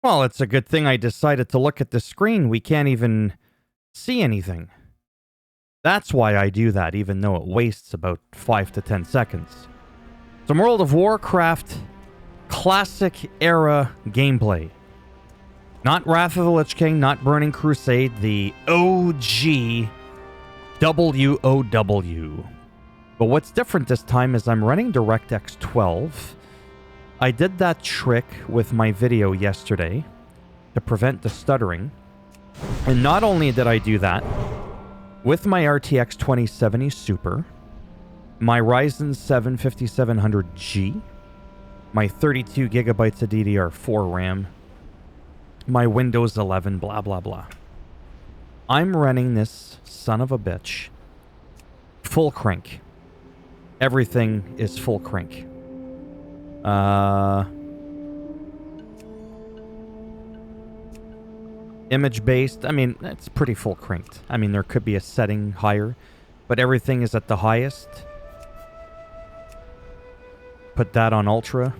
Well, it's a good thing I decided to look at the screen. We can't even see anything. That's why I do that, even though it wastes about 5 to 10 seconds. Some World of Warcraft classic era gameplay. Not Wrath of the Lich King, not Burning Crusade, the OG WoW. But what's different this time is I'm running DirectX 12. I did that trick with my video yesterday to prevent the stuttering. And not only did I do that, with my RTX 2070 Super, my Ryzen 7 5700G, my 32 gigabytes of DDR4 RAM, my Windows 11, blah, blah, blah. I'm running this son of a bitch full crank. Everything is full crank. Image-based, I mean, it's pretty full cranked. I mean, there could be a setting higher, but everything is at the highest. Put that on ultra.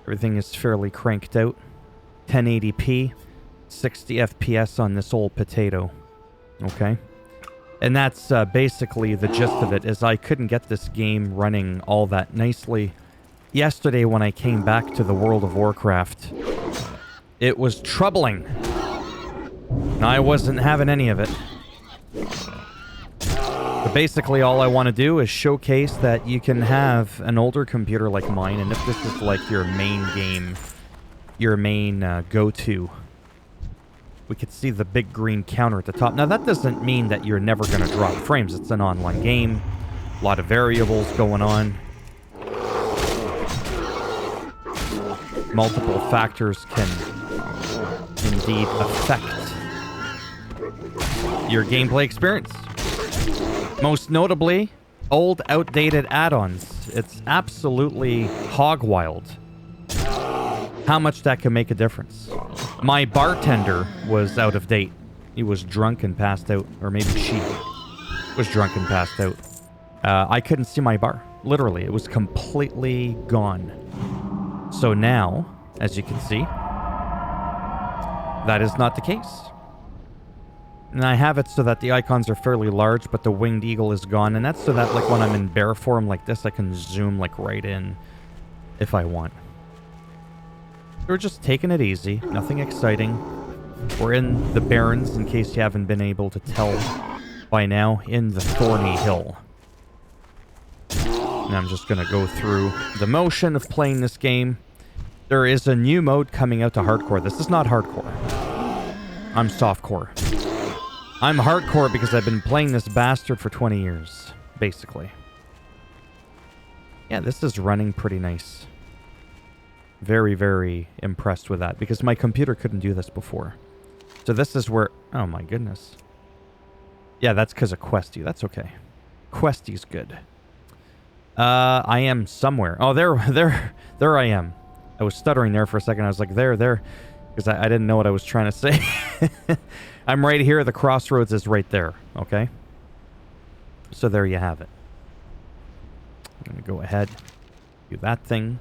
Everything is fairly cranked out. 1080p, 60 FPS on this old potato. Okay? And that's basically the gist of it, is I couldn't get this game running all that nicely. Yesterday when I came back to the World of Warcraft, it was troubling. I wasn't having any of it. But basically all I want to do is showcase that you can have an older computer like mine, and if this is like your main game, your main go-to, we could see the big green counter at the top. Now that doesn't mean that you're never going to drop frames. It's an online game. A lot of variables going on. Multiple factors can indeed affect your gameplay experience. Most notably, old, outdated add-ons. It's absolutely hog wild how much that can make a difference. My bartender was out of date. He was drunk and passed out. Or maybe she was drunk and passed out. I couldn't see my bar. Literally, it was completely gone. So now, as you can see, that is not the case. And I have it so that the icons are fairly large, but the winged eagle is gone. And that's so that, like, when I'm in bear form like this, I can zoom, like, right in if I want. We're just taking it easy. Nothing exciting. We're in the Barrens, in case you haven't been able to tell by now, in the Thorny Hill. And I'm just going to go through the motion of playing this game. There is a new mode coming out to hardcore. This is not hardcore. I'm softcore. I'm hardcore because I've been playing this bastard for 20 years, basically. Yeah, this is running pretty nice. Very, very impressed with that, because my computer couldn't do this before. So this is where... Oh my goodness. Yeah, that's because of Questy. That's okay. Questy's good. I am somewhere. Oh, there I am. I was stuttering there for a second. I was like, there, because I didn't know what I was trying to say. I'm right here. The crossroads is right there. Okay? So there you have it. I'm going to go ahead, do that thing.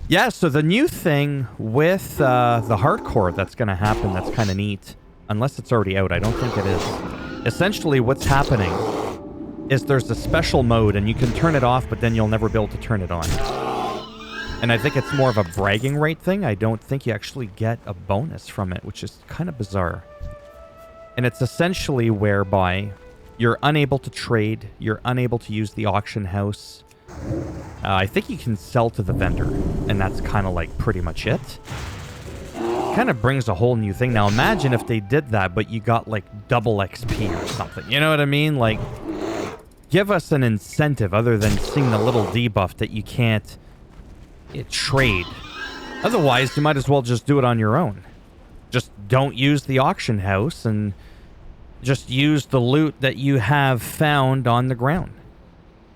Yeah, so the new thing with the hardcore that's going to happen that's kind of neat, unless it's already out, I don't think it is. Essentially what's happening is there's a special mode, and you can turn it off, but then you'll never be able to turn it on. And I think it's more of a bragging rate thing. I don't think you actually get a bonus from it, which is kind of bizarre. And it's essentially whereby you're unable to trade, you're unable to use the auction house. I think you can sell to the vendor, and that's kind of like pretty much it. Kind of brings a whole new thing. Now imagine if they did that, but you got like double XP or something. You know what I mean? Like, give us an incentive other than seeing the little debuff that you can't trade. Otherwise, you might as well just do it on your own. Just don't use the auction house and just use the loot that you have found on the ground.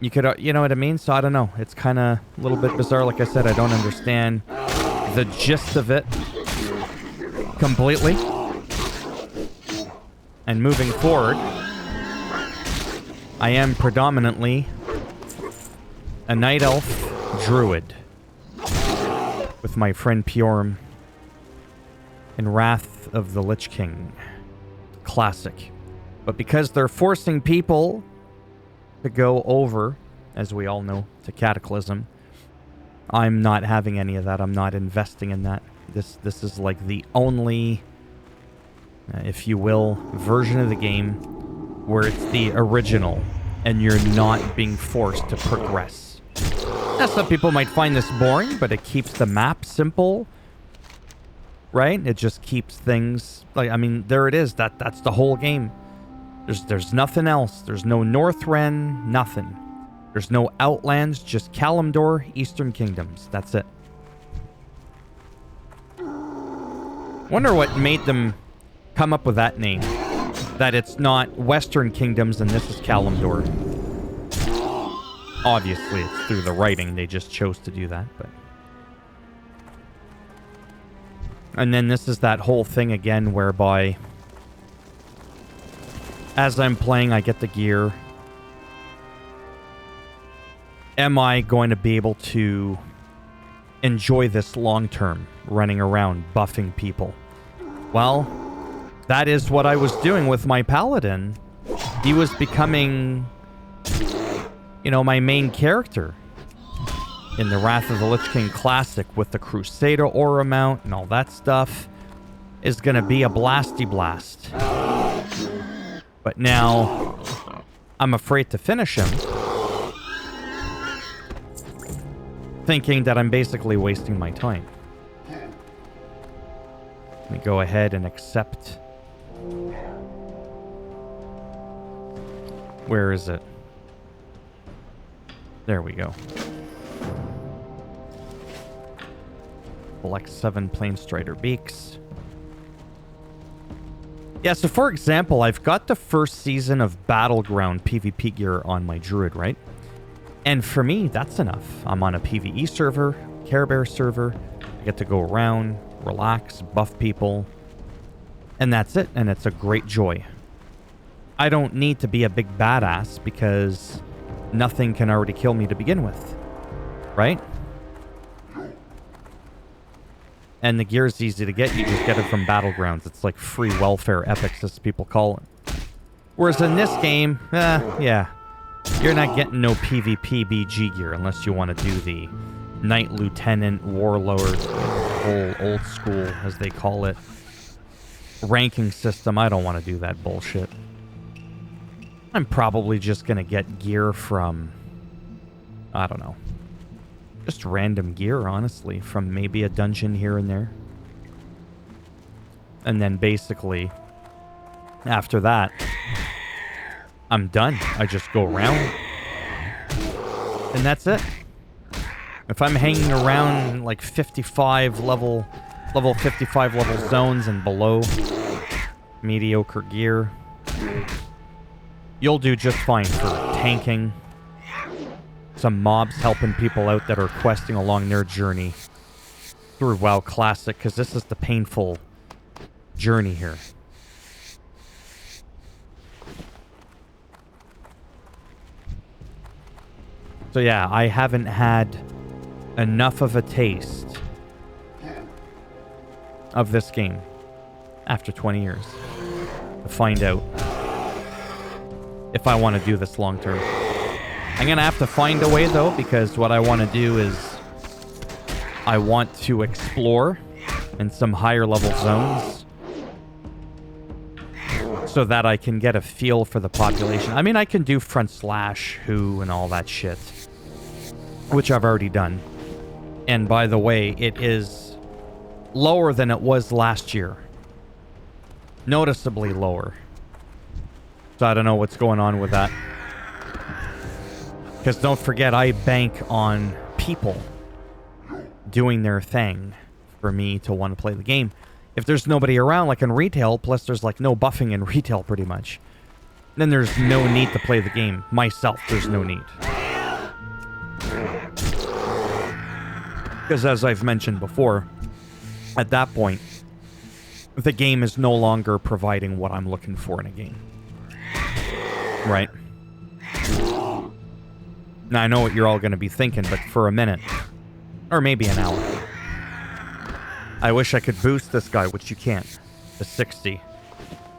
You could, you know what I mean? So I don't know. It's kind of a little bit bizarre. Like I said, I don't understand the gist of it completely. And moving forward, I am predominantly a Night Elf Druid. with my friend Pjorm in Wrath of the Lich King. Classic. But because they're forcing people to go over, as we all know, to Cataclysm, I'm not having any of that. I'm not investing in that. This is like the only, if you will, version of the game where it's the original and you're not being forced to progress. Now, some people might find this boring, but it keeps the map simple, right? It just keeps things like, I mean, there it is. That's the whole game. There's nothing else. There's no Northrend, nothing. There's no Outlands, just Kalimdor, Eastern Kingdoms. That's it. Wonder what made them come up with that name. That it's not Western Kingdoms and this is Kalimdor. Obviously, it's through the writing. They just chose to do that, but... And then this is that whole thing again whereby as I'm playing, I get the gear. Am I going to be able to enjoy this long term, running around, buffing people? Well, that is what I was doing with my paladin. He was becoming, you know, my main character in the Wrath of the Lich King Classic with the Crusader aura mount and all that stuff. Is going to be a blasty blast. But now, I'm afraid to finish him. Thinking that I'm basically wasting my time. Let me go ahead and accept. Where is it? There we go. Select 7 Planestrider Beaks. Yeah, so for example, I've got the first season of Battleground PvP gear on my Druid, right? And for me, that's enough. I'm on a PvE server, Care Bear server. I get to go around, relax, buff people. And that's it, and it's a great joy. I don't need to be a big badass because nothing can already kill me to begin with. Right? And the gear is easy to get. You just get it from Battlegrounds. It's like free welfare epics, as people call it. Whereas in this game, yeah. You're not getting no PvP BG gear unless you want to do the Knight Lieutenant, Warlord, whole old school, as they call it, ranking system. I don't want to do that bullshit. I'm probably just going to get gear from, I don't know. Just random gear, honestly, from maybe a dungeon here and there. And then basically, after that, I'm done. I just go around. And that's it. If I'm hanging around like 55 level 55 level zones and below, mediocre gear, you'll do just fine for tanking. Some mobs helping people out that are questing along their journey through WoW Classic, because this is the painful journey here. So yeah, I haven't had enough of a taste of this game after 20 years to find out if I want to do this long term. I'm going to have to find a way, though, because what I want to do is I want to explore in some higher level zones so that I can get a feel for the population. I mean, I can do front slash, who, and all that shit, which I've already done. And by the way, it is lower than it was last year. Noticeably lower. So I don't know what's going on with that. Because don't forget, I bank on people doing their thing for me to want to play the game. If there's nobody around, like in retail, plus there's like no buffing in retail pretty much, then there's no need to play the game. Myself, there's no need. Because as I've mentioned before, at that point, the game is no longer providing what I'm looking for in a game. Right? Now, I know what you're all going to be thinking, but for a minute, or maybe an hour, I wish I could boost this guy, which you can't, to 60.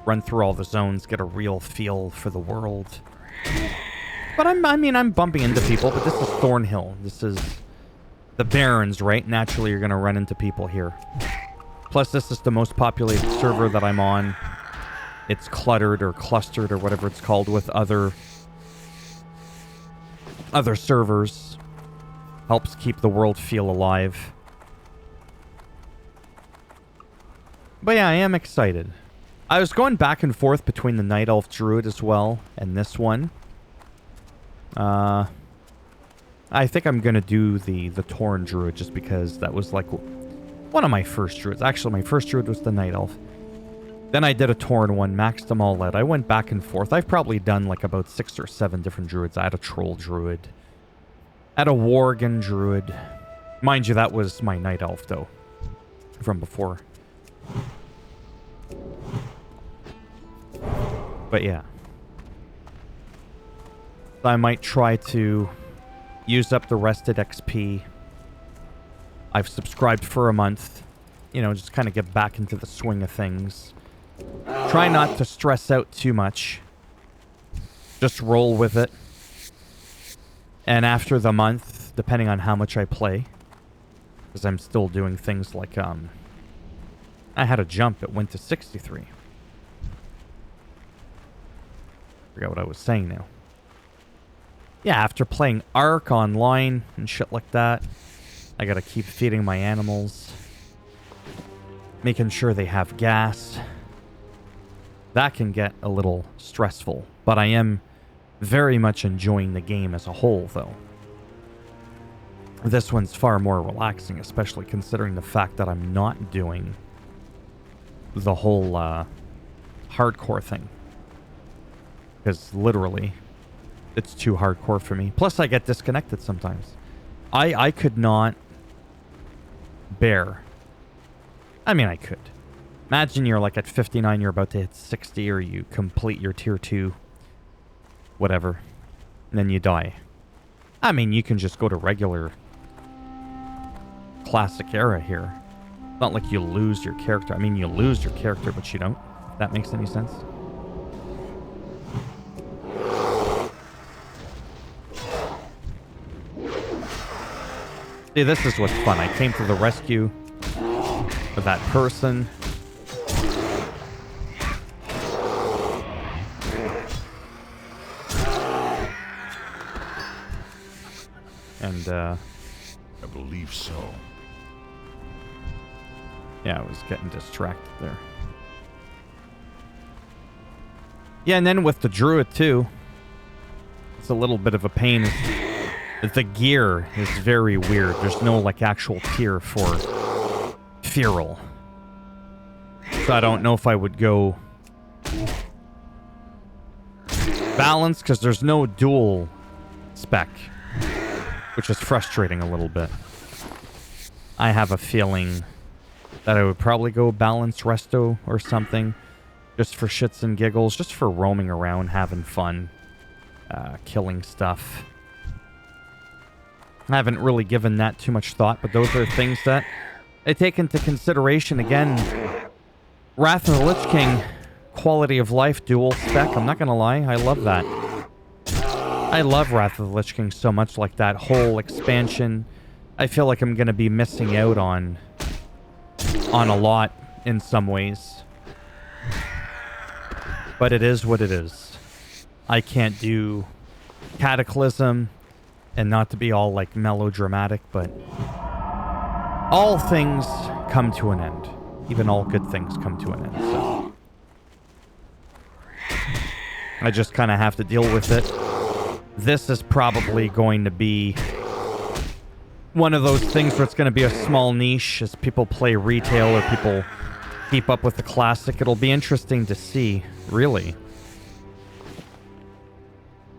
Run through all the zones, get a real feel for the world. But I'm bumping into people, but this is Thornhill. This is the Barrens, right? Naturally, you're going to run into people here. Plus, this is the most populated server that I'm on. It's cluttered or clustered or whatever it's called with other servers. Helps keep the world feel alive. But yeah, I am excited. I was going back and forth between the Night Elf Druid as well and this one. I think I'm going to do the Tauren Druid just because that was like one of my first Druids. Actually, my first Druid was the Night Elf. Then I did a Tauren one, maxed them all out. I went back and forth. I've probably done like about 6 or 7 different Druids. I had a Troll Druid. I had a Worgen Druid. Mind you, that was my Night Elf though. From before. But yeah. I might try to use up the rested XP. I've subscribed for a month. You know, just kind of get back into the swing of things. Try not to stress out too much. Just roll with it. And after the month, depending on how much I play, because I'm still doing things like, I had a jump. It went to 63. Forgot what I was saying now. Yeah, after playing Ark online and shit like that, I gotta keep feeding my animals. Making sure they have gas. That can get a little stressful. But I am very much enjoying the game as a whole, though. This one's far more relaxing, especially considering the fact that I'm not doing the whole hardcore thing. Because literally, it's too hardcore for me. Plus, I get disconnected sometimes. I could not bear. I mean, I could. Imagine you're like at 59, you're about to hit 60, or you complete your tier 2, whatever, and then you die. I mean, you can just go to regular classic era here. It's not like you lose your character. I mean, you lose your character, but you don't. If that makes any sense. See, this is what's fun. I came to the rescue of that person. And, I believe so. Yeah, I was getting distracted there. Yeah, and then with the Druid, too. It's a little bit of a pain. The gear is very weird. There's no, like, actual tier for Feral. So I don't know if I would go balance, because there's no dual spec, which is frustrating a little bit. I have a feeling that I would probably go balance resto or something, just for shits and giggles, just for roaming around, having fun, killing stuff. I haven't really given that too much thought, but those are things that I take into consideration. Again, Wrath of the Lich King, quality of life, dual spec. I'm not going to lie, I love that. I love Wrath of the Lich King so much, like that whole expansion. I feel like I'm going to be missing out on a lot in some ways. But it is what it is. I can't do Cataclysm. And not to be all, like, melodramatic, but all things come to an end. Even all good things come to an end, so I just kind of have to deal with it. This is probably going to be one of those things where it's going to be a small niche as people play retail or people keep up with the classic. It'll be interesting to see, really.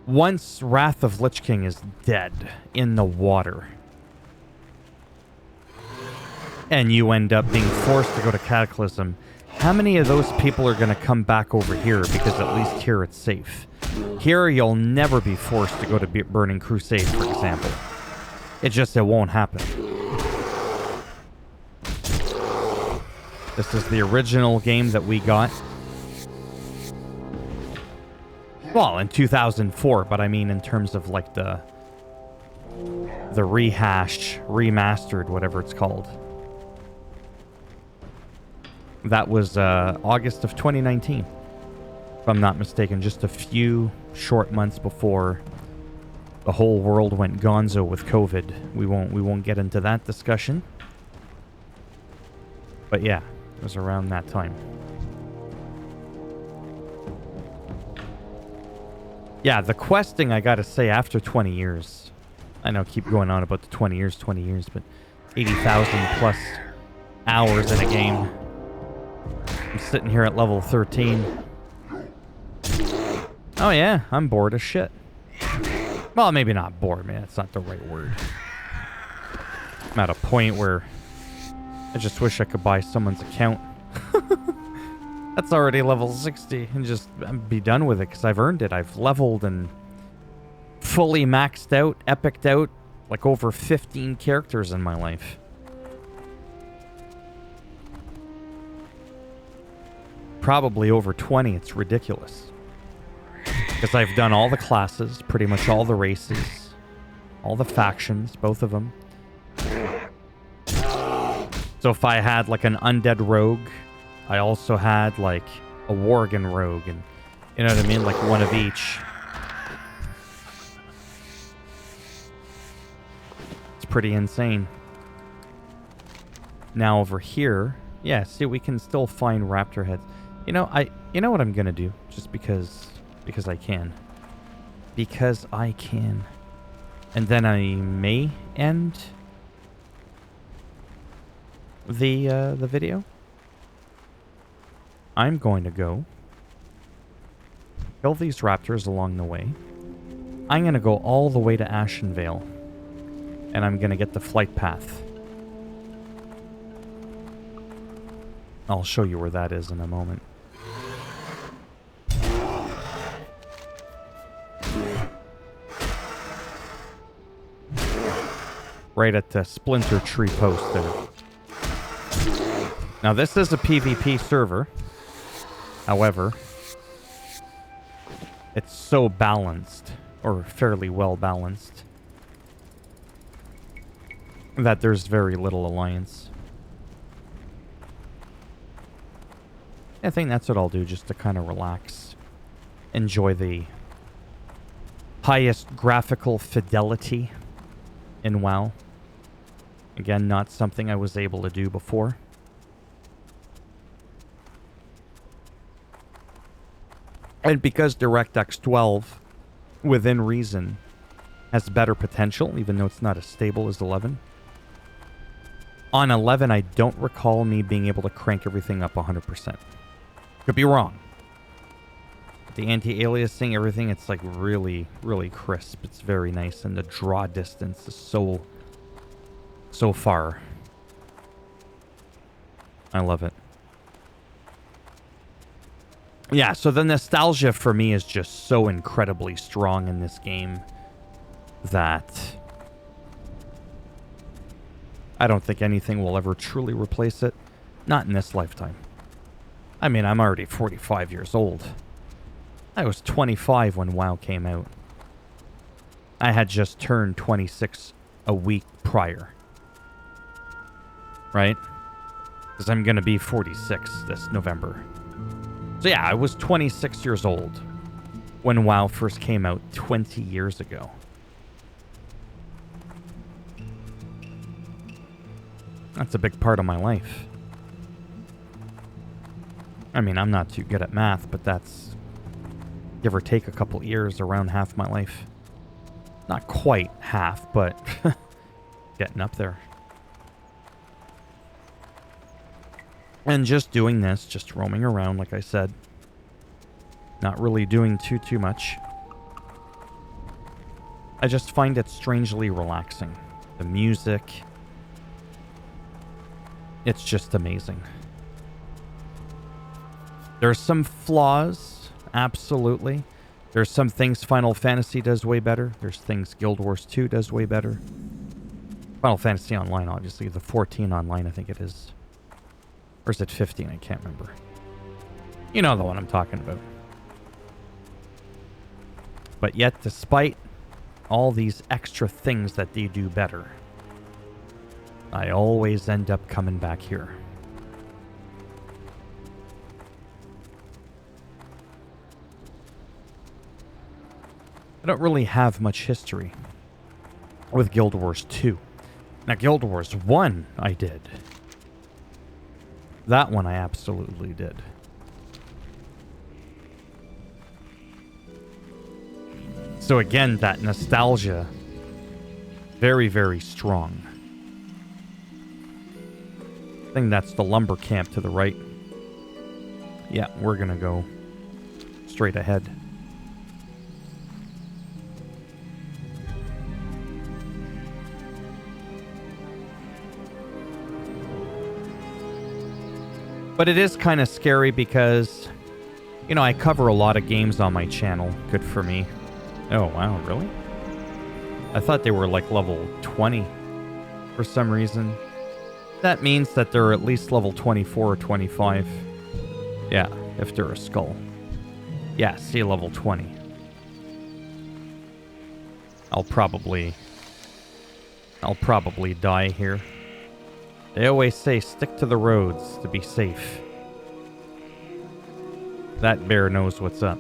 Once Wrath of Lich King is dead in the water, and you end up being forced to go to Cataclysm, how many of those people are going to come back over here? Because at least here it's safe. Here you'll never be forced to go to Burning Crusade, for example. It won't happen. This is the original game that we got. Well, in 2004, but I mean in terms of like the rehashed, remastered, whatever it's called. That was August of 2019, if I'm not mistaken, just a few short months before the whole world went gonzo with COVID. We won't get into that discussion. But yeah, it was around that time. Yeah, the questing, I gotta say, after 20 years. I know, keep going on about the 20 years, but 80,000 plus hours in a game. I'm sitting here at level 13. Oh yeah, I'm bored as shit. Well, maybe not bored, man. That's not the right word. I'm at a point where I just wish I could buy someone's account. That's already level 60 and just be done with it because I've earned it. I've leveled and fully maxed out, epiced out like over 15 characters in my life. Probably over 20. It's ridiculous. Because I've done all the classes, pretty much all the races, all the factions, both of them. So if I had like an undead rogue, I also had like a worgen rogue, and you know what I mean? Like one of each. It's pretty insane. Now over here, yeah, see, we can still find raptor heads. You know what I'm gonna do, just because I can. Because I can. And then I may end the video. I'm going to go kill these raptors along the way. I'm going to go all the way to Ashenvale. And I'm going to get the flight path. I'll show you where that is in a moment. Right at the Splinter Tree post there. Now this is a PvP server. However, it's so balanced, or fairly well balanced, that there's very little alliance. I think that's what I'll do, just to kind of relax. Enjoy the highest graphical fidelity in WoW. Again, not something I was able to do before. And because DirectX 12, within reason, has better potential, even though it's not as stable as 11. On 11, I don't recall me being able to crank everything up 100%. Could be wrong. The anti-aliasing, everything, it's like really, really crisp. It's very nice, and the draw distance is so far. I love it. Yeah, so the nostalgia for me is just so incredibly strong in this game that I don't think anything will ever truly replace it. Not in this lifetime. I mean, I'm already 45 years old. I was 25 when WoW came out. I had just turned 26 a week prior. Right? Because I'm going to be 46 this November. So yeah, I was 26 years old when WoW first came out 20 years ago. That's a big part of my life. I mean, I'm not too good at math, but that's, give or take a couple years, around half my life. Not quite half, but getting up there. And just doing this, just roaming around, like I said. Not really doing too much. I just find it strangely relaxing. The music. It's just amazing. There's some flaws, absolutely. There's some things Final Fantasy does way better. There's things Guild Wars 2 does way better. Final Fantasy Online, obviously. The 14 Online, I think it is. Or is it 15? I can't remember. You know the one I'm talking about. But yet, despite all these extra things that they do better, I always end up coming back here. I don't really have much history with Guild Wars 2. Now, Guild Wars 1, I did. That one I absolutely did. So again, that nostalgia, very, very strong. I think that's the lumber camp to the right. Yeah, we're gonna go straight ahead. But it is kind of scary because, you know, I cover a lot of games on my channel. Good for me. Oh, wow, really? I thought they were like level 20 for some reason. That means that they're at least level 24 or 25. Yeah, if they're a skull. Yeah, see, level 20. I'll probably die here. They always say stick to the roads to be safe. That bear knows what's up.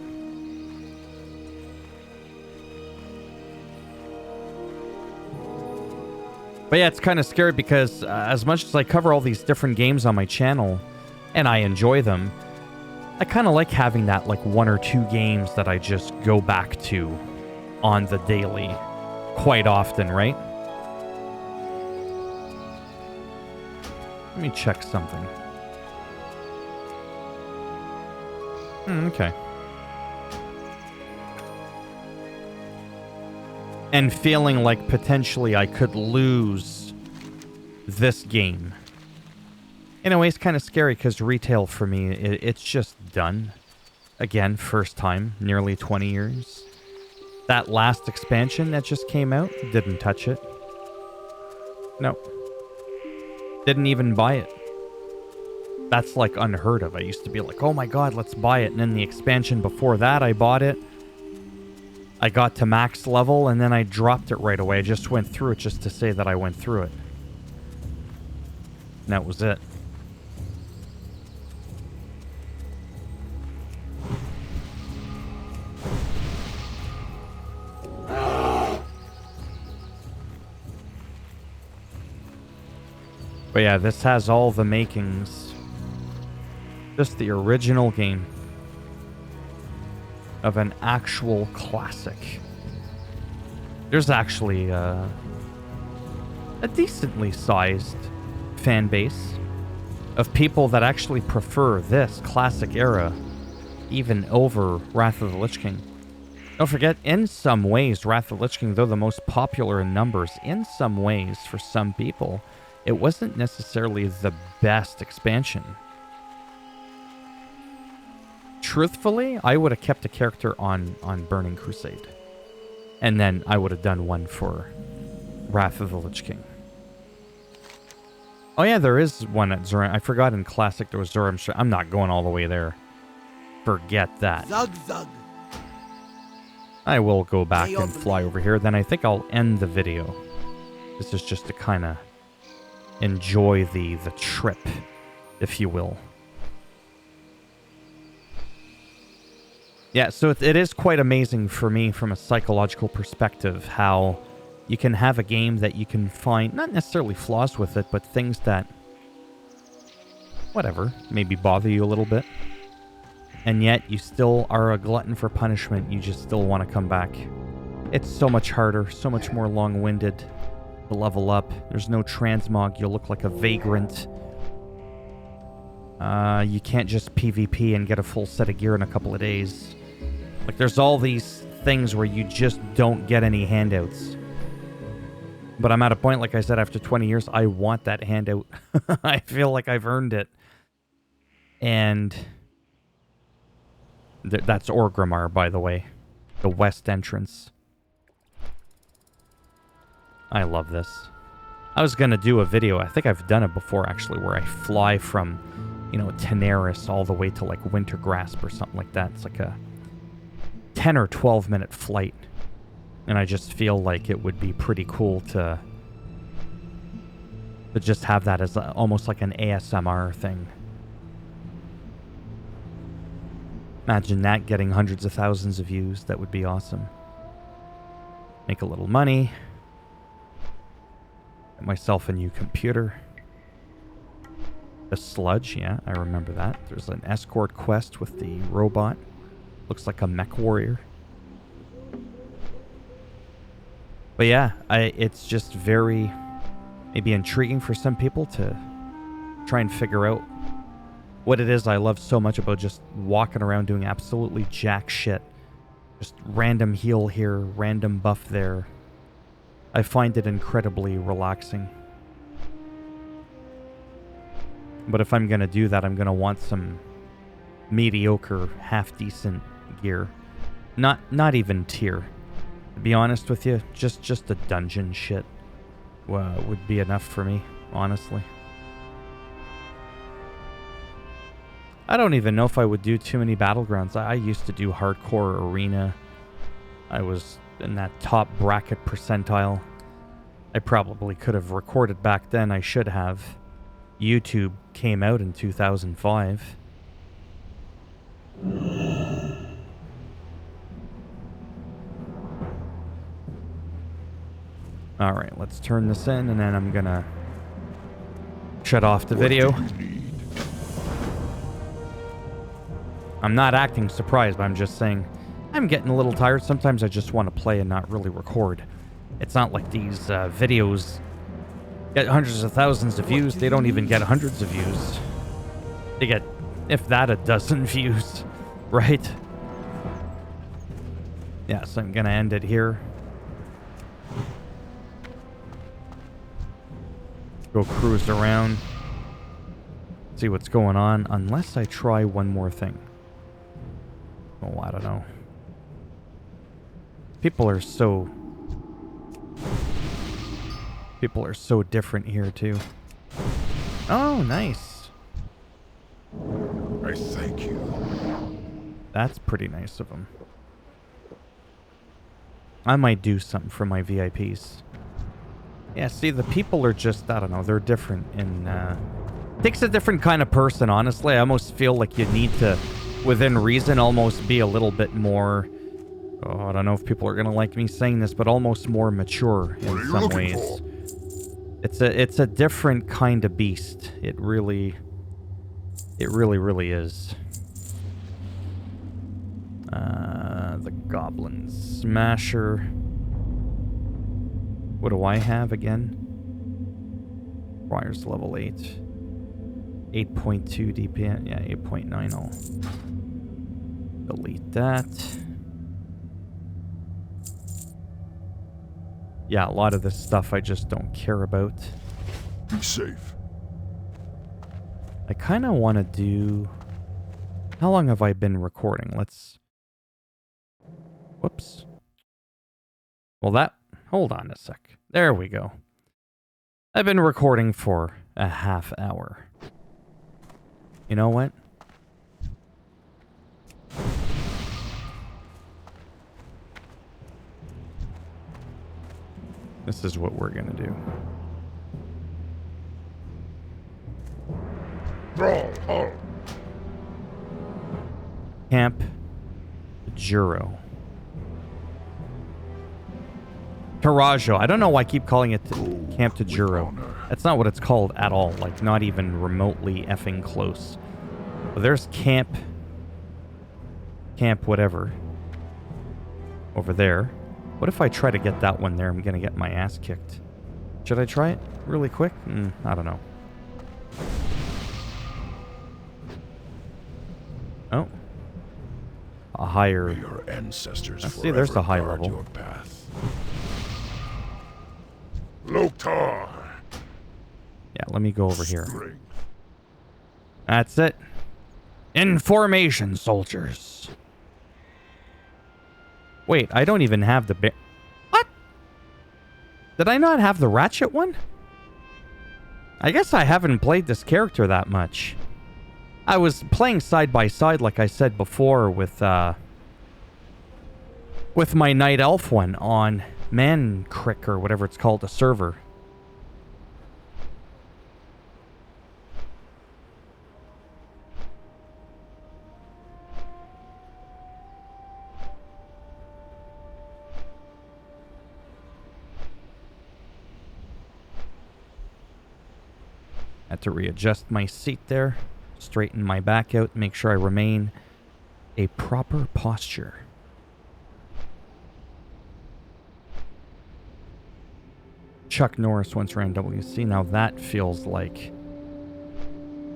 But yeah, it's kind of scary because as much as I cover all these different games on my channel, and I enjoy them, I kind of like having that like 1 or 2 games that I just go back to on the daily quite often, right? Let me check something. Okay. And feeling like potentially I could lose this game. In a way, it's kind of scary because retail for me, it's just done. Again, first time, nearly 20 years. That last expansion that just came out, didn't touch it. No. Didn't even buy it. That's like unheard of. I used to be like, oh my god, let's buy it. And then the expansion before that, I bought it. I got to max level and then I dropped it right away. I just went through it just to say that I went through it. And that was it. But yeah, this has all the makings. Just the original game of an actual classic. There's actually a decently sized fan base of people that actually prefer this classic era even over Wrath of the Lich King. Don't forget, in some ways, Wrath of the Lich King, though the most popular in numbers, in some ways, for some people, it wasn't necessarily the best expansion. Truthfully, I would have kept a character on Burning Crusade. And then I would have done one for Wrath of the Lich King. Oh yeah, there is one at Zoram. I forgot in Classic there was Zoram. I'm not going all the way there. Forget that. Zug zug. I will go back and fly over here. Then I think I'll end the video. This is just to kind of enjoy the trip, if you will. Yeah, so it is quite amazing for me from a psychological perspective how you can have a game that you can find, not necessarily flaws with it, but things that, whatever, maybe bother you a little bit. And yet you still are a glutton for punishment. You just still want to come back. It's so much harder, so much more long-winded to level up. There's no transmog. You'll look like a vagrant. You can't just PvP and get a full set of gear in a couple of days. Like, there's all these things where you just don't get any handouts. But I'm at a point, like I said, after 20 years, I want that handout. I feel like I've earned it. And that's Orgrimmar, by the way. The west entrance. I love this. I was going to do a video, I think I've done it before, actually, where I fly from you know, Tenaris all the way to like Wintergrasp or something like that. It's like a 10 or 12 minute flight. And I just feel like it would be pretty cool to just have that as almost like an ASMR thing. Imagine that getting hundreds of thousands of views. That would be awesome. Make a little money. Get myself a new computer. The sludge, yeah, I remember that. There's an escort quest with the robot. Looks like a mech warrior. But yeah, it's just very maybe intriguing for some people to try and figure out what it is I love so much about just walking around doing absolutely jack shit. Just random heal here, random buff there. I find it incredibly relaxing. But if I'm going to do that, I'm going to want some mediocre, half-decent gear. Not even tier. To be honest with you, just a dungeon shit would be enough for me, honestly. I don't even know if I would do too many battlegrounds. I used to do hardcore arena. I was in that top bracket percentile. I probably could have recorded back then. I should have. YouTube came out in 2005. Alright, let's turn this in, and then I'm gonna shut off the video. I'm not acting surprised, but I'm just saying I'm getting a little tired. Sometimes I just want to play and not really record. It's not like these videos get hundreds of thousands of views. They don't even get hundreds of views. They get, if that, a dozen views, right? Yeah, so I'm gonna end it here. Go cruise around. See what's going on, unless I try one more thing. Oh, I don't know. People are so different here, too. Oh, nice. I thank you. That's pretty nice of them. I might do something for my VIPs. Yeah, see, the people are just, I don't know, they're different. And takes a different kind of person, honestly. I almost feel like you need to, within reason, almost be a little bit more, I don't know if people are going to like me saying this, but almost more mature in some ways. It's a different kind of beast. It really is. The Goblin Smasher. What do I have again? Requires level 8. 8.2 DPM. Yeah, 8.9. I'll delete that. Yeah, a lot of this stuff I just don't care about. Be safe. I kind of want to do... How long have I been recording? Let's... Whoops. Well, that... Hold on a sec. There we go. I've been recording for a half hour. You know what? This is what we're gonna do. Camp Juro. Tarajo. I don't know why I keep calling it Camp Tajuro. That's not what it's called at all. Like, not even remotely effing close. But there's Camp whatever. Over there. What if I try to get that one there? I'm gonna get my ass kicked. Should I try it really quick? I don't know. Oh. A higher... May your ancestors see, there's a high level. Your path. Loktar. Yeah, let me go over here. Strength. That's it. In formation, soldiers. Wait, I don't even have the... What? Did I not have the Ratchet one? I guess I haven't played this character that much. I was playing side by side, like I said before, with my Night Elf one on Mancrick or whatever it's called, a server. Had to readjust my seat there, straighten my back out, make sure I remain a proper posture. Chuck Norris once ran WC. Now that feels like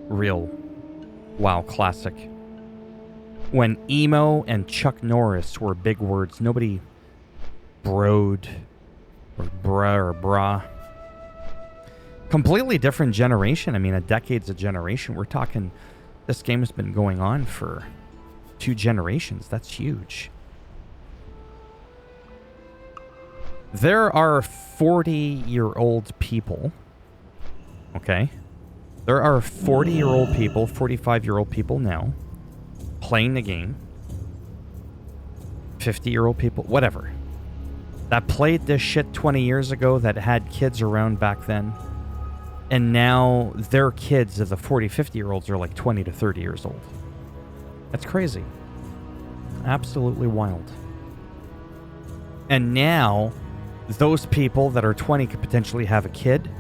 real WoW classic. When emo and Chuck Norris were big words, nobody broed or bruh or brah. Completely different generation. I mean, a decade's a generation. We're talking, this game has been going on for 2 generations. That's huge. There are 40-year-old people, okay? There are 40-year-old people, 45-year-old people now playing the game. 50-year-old people, whatever. That played this shit 20 years ago, that had kids around back then. And now their kids, the 40, 50-year-olds, are like 20 to 30 years old. That's crazy. Absolutely wild. And now, those people that are 20 could potentially have a kid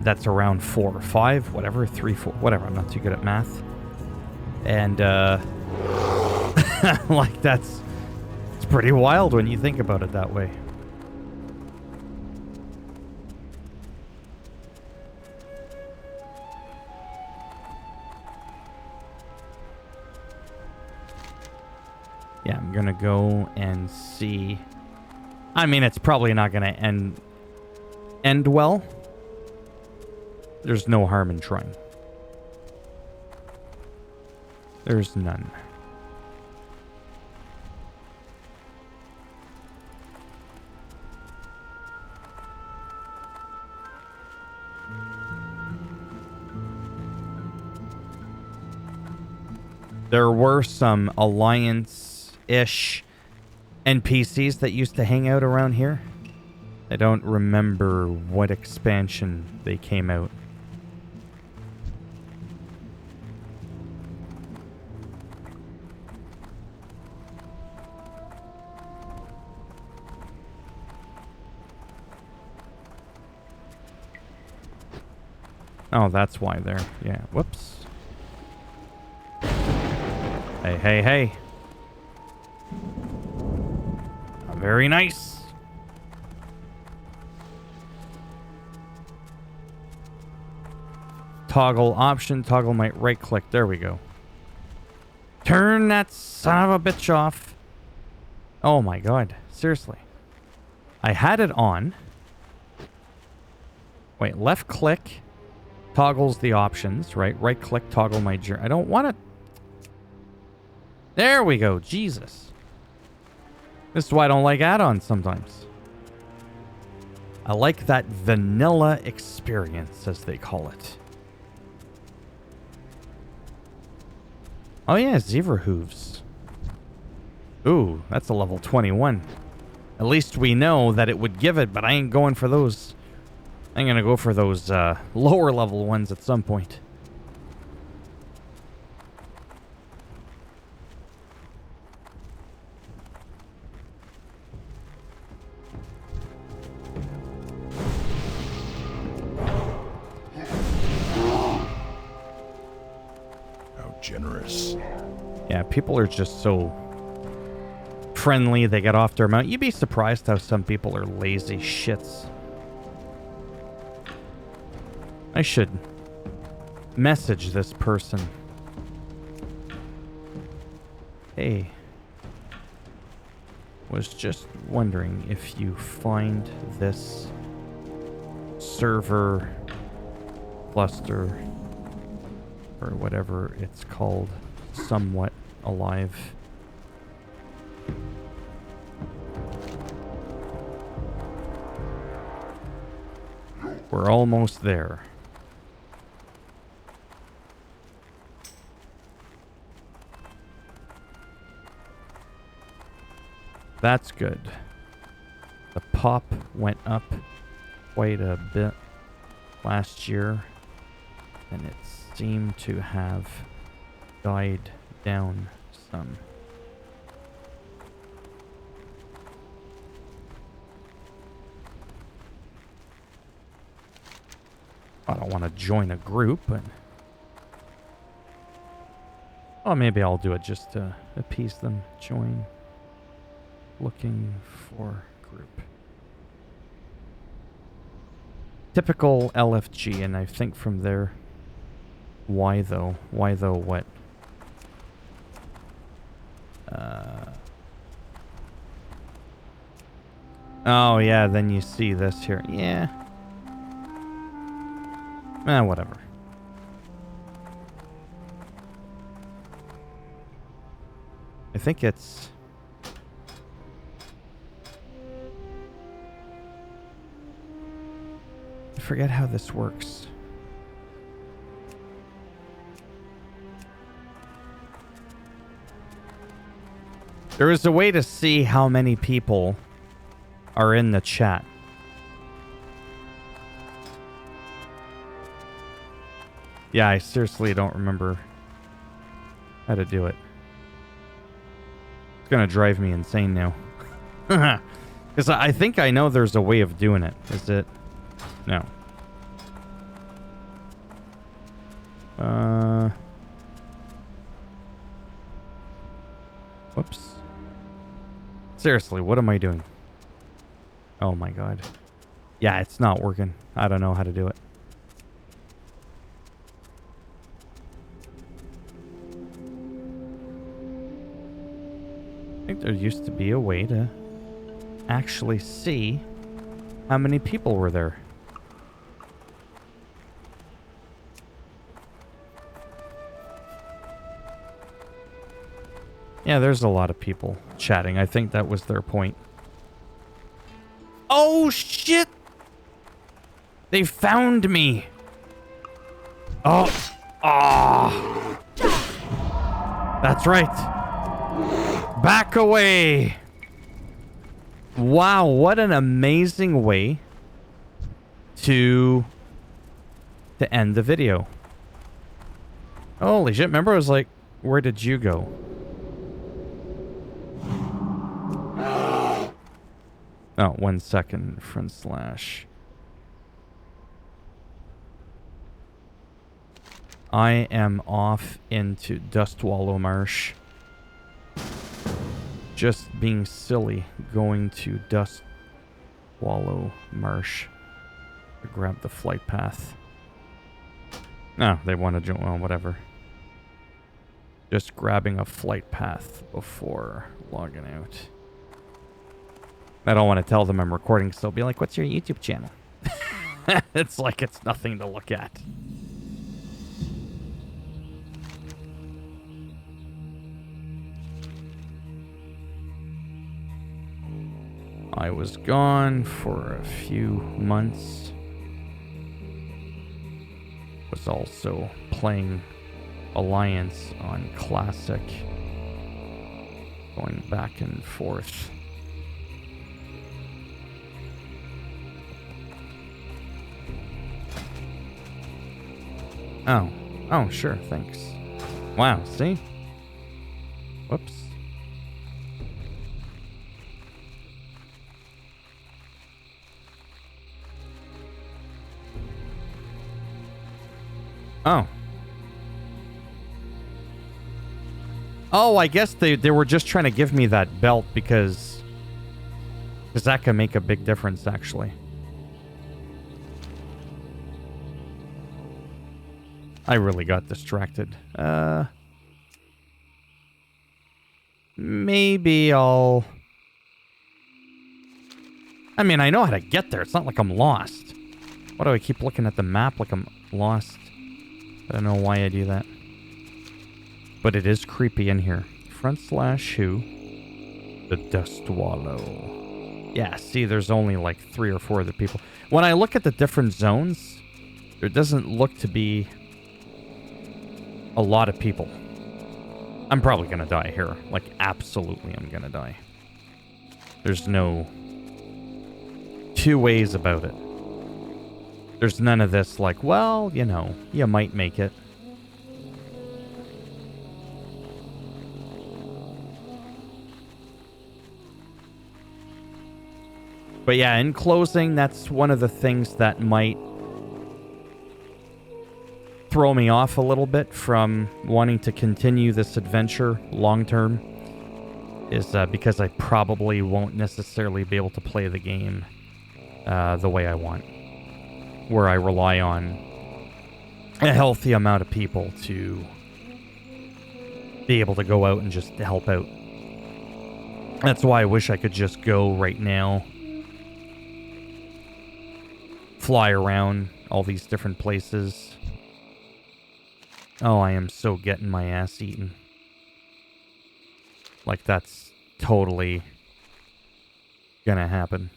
that's around 4 or 5, whatever, 3, 4, whatever. I'm not too good at math. And, like, it's pretty wild when you think about it that way. Yeah, I'm gonna go and see. I mean, it's probably not gonna end well. There's no harm in trying. There's none. There were some Alliance-ish NPCs that used to hang out around here. I don't remember what expansion they came out. Oh, that's why they're... Yeah, whoops. Hey, hey, hey. Very nice. Toggle option, toggle my right click. There we go. Turn that son of a bitch off. Oh my god. Seriously. I had it on. Wait, left click toggles the options, right? Right click, toggle my journey. I don't want to... There we go. Jesus. This is why I don't like add-ons sometimes. I like that vanilla experience, as they call it. Oh yeah, zebra hooves. Ooh, that's a level 21. At least we know that it would give it, but I ain't going for those. I'm gonna go for those lower level ones at some point. Generous. Yeah, people are just so friendly. They get off their mount. You'd be surprised how some people are lazy shits. I should message this person. Hey, was just wondering if you find this server cluster or whatever it's called somewhat alive. We're almost there. That's good. The pop went up quite a bit last year, and it seemed to have died down some. I don't want to join a group, but... Oh, maybe I'll do it just to appease them. Join. Looking for group. Typical LFG, and I think from there... Why though? Why though what? Oh yeah, then you see this here. Yeah. Whatever. I think it's... I forget how this works. There is a way to see how many people are in the chat. Yeah, I seriously don't remember how to do it. It's gonna drive me insane now. Because I think I know there's a way of doing it. Is it? No. Whoops. Seriously, what am I doing? Oh my god. Yeah, it's not working. I don't know how to do it. I think there used to be a way to actually see how many people were there. Yeah, there's a lot of people chatting. I think that was their point. Oh, shit! They found me! Oh! Ah! That's right. Back away! Wow, what an amazing way to end the video. Holy shit, remember I was like, where did you go? Oh, 1 second, front slash. I am off into Dustwallow Marsh. Just being silly, going to Dustwallow Marsh to grab the flight path. No, they want to join, well, whatever. Just grabbing a flight path before logging out. I don't want to tell them I'm recording, so they'll be like, what's your YouTube channel? It's like it's nothing to look at. I was gone for a few months. Was also playing Alliance on Classic. Going back and forth. Oh. Oh, sure, thanks. Wow, see? Whoops. Oh. Oh, I guess they were just trying to give me that belt because that can make a big difference, actually. I really got distracted. Maybe I'll... I mean, I know how to get there. It's not like I'm lost. Why do I keep looking at the map like I'm lost? I don't know why I do that. But it is creepy in here. Front slash who? The Dustwallow. Yeah, see, there's only like 3 or 4 other people. When I look at the different zones, there doesn't look to be a lot of people. I'm probably gonna die here. Like, absolutely I'm gonna die. There's no two ways about it. There's none of this like, well, you know, you might make it. But yeah, in closing, that's one of the things that might throw me off a little bit from wanting to continue this adventure long term, is because I probably won't necessarily be able to play the game the way I want, where I rely on a healthy amount of people to be able to go out and just help out. That's why I wish I could just go right now, fly around all these different places. Oh, I am so getting my ass eaten. Like, that's totally gonna happen.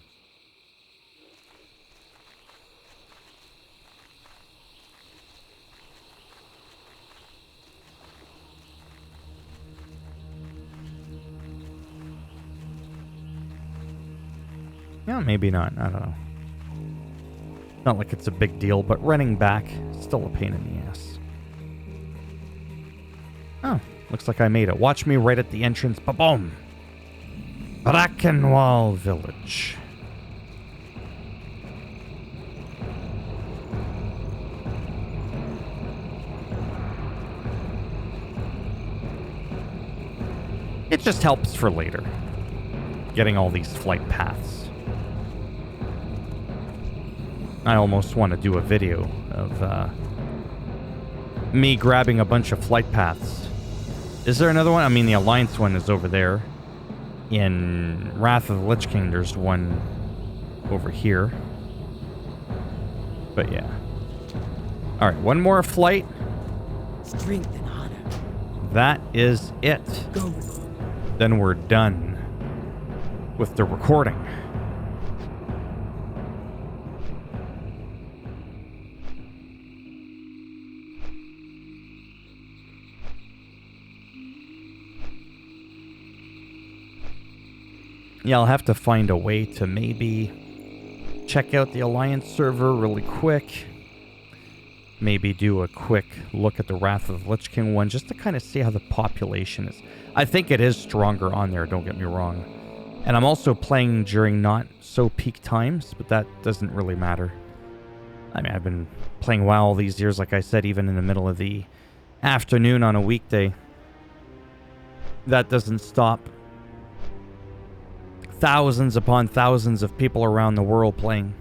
Yeah, maybe not. I don't know. Not like it's a big deal, but running back, still a pain in the ass. Oh, looks like I made it. Watch me right at the entrance. Ba-boom! Brackenwall Village. It just helps for later. Getting all these flight paths. I almost want to do a video of me grabbing a bunch of flight paths. Is there another one? I mean, the Alliance one is over there. In Wrath of the Lich King, there's one over here. But yeah. Alright, one more flight. Strength and honor. That is it. Go. Then we're done with the recording. Yeah, I'll have to find a way to maybe check out the Alliance server really quick. Maybe do a quick look at the Wrath of the Lich King one, just to kind of see how the population is. I think it is stronger on there, don't get me wrong. And I'm also playing during not so peak times, but that doesn't really matter. I mean, I've been playing WoW all these years, like I said, even in the middle of the afternoon on a weekday. That doesn't stop thousands upon thousands of people around the world playing.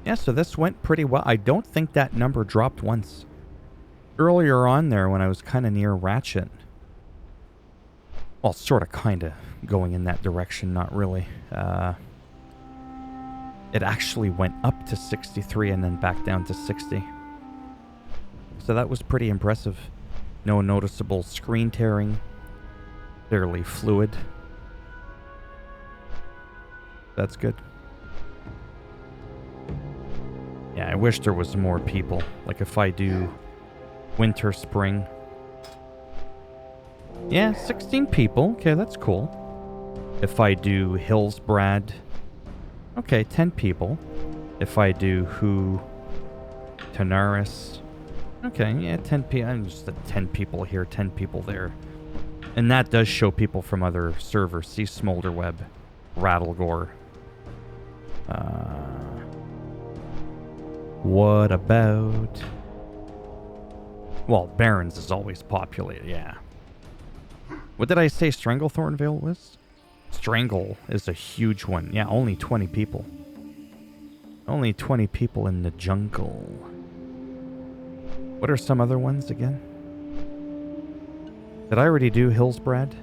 Yeah, so this went pretty well. I don't think that number dropped once. Earlier on there, when I was kind of near Ratchet. Well, sort of, kind of going in that direction, not really. It actually went up to 63 and then back down to 60. So that was pretty impressive. No noticeable screen tearing. Fairly fluid. That's good. Yeah, I wish there was more people. Like if I do winter, spring. Yeah, 16 people. Okay, that's cool. If I do Hillsbrad. Okay, 10 people. If I do Who, Tanaris. Okay, yeah, 10 people. I'm just 10 people here, 10 people there. And that does show people from other servers. See Smolderweb, Rattlegore. What about... Well, Barrens is always populated, yeah. What did I say Stranglethornvale was? Strangle is a huge one. Yeah, only 20 people. Only 20 people in the jungle. What are some other ones again? Did I already do Hillsbrad?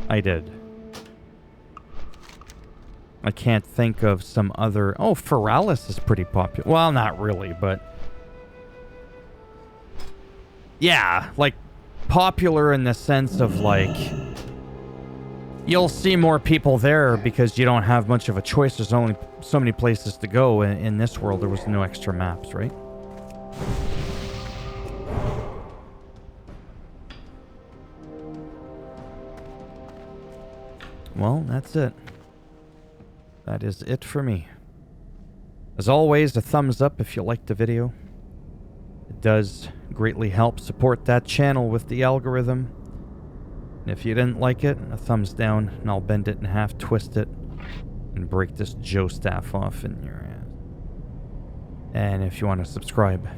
I did. I can't think of some other... Oh, Feralis is pretty popular. Well, not really, but... Yeah, like, popular in the sense of, like... You'll see more people there because you don't have much of a choice. There's only so many places to go. In this world, there was no extra maps, right? Well, that's it. That is it for me. As always, a thumbs up if you liked the video. It does greatly help support that channel with the algorithm. And if you didn't like it, a thumbs down, and I'll bend it in half, twist it, and break this Joe staff off in your ass. And if you want to subscribe,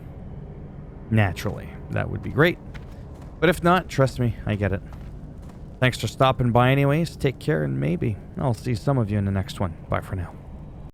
naturally, that would be great. But if not, trust me, I get it. Thanks for stopping by anyways. Take care, and maybe I'll see some of you in the next one. Bye for now.